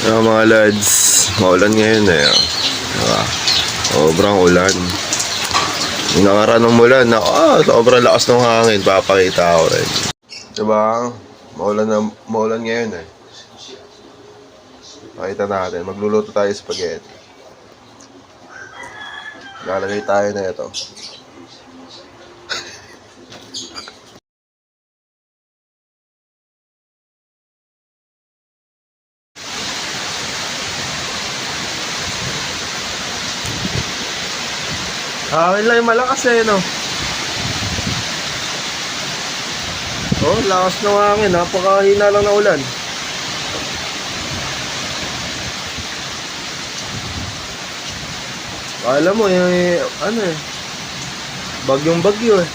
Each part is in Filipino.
Mga lads, maulan ngayon eh. Diba? Sobrang ulan. Yung nakaraan ng ulan, sobrang lakas ng hangin. Papakita ko rin. Diba? Maulan ngayon eh. Pakita natin. Magluluto tayo spaghetti. Lalagay tayo na ito. Hangin lang yung malakas eh, no? Oh, lakas ng hangin. Napakahina lang na ulan. Alam mo, yung, ano eh, bagyong bagyo eh.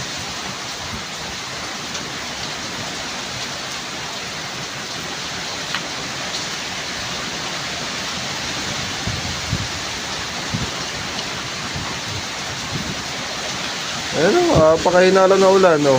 Ayun o, napakahina lang na ulan, no?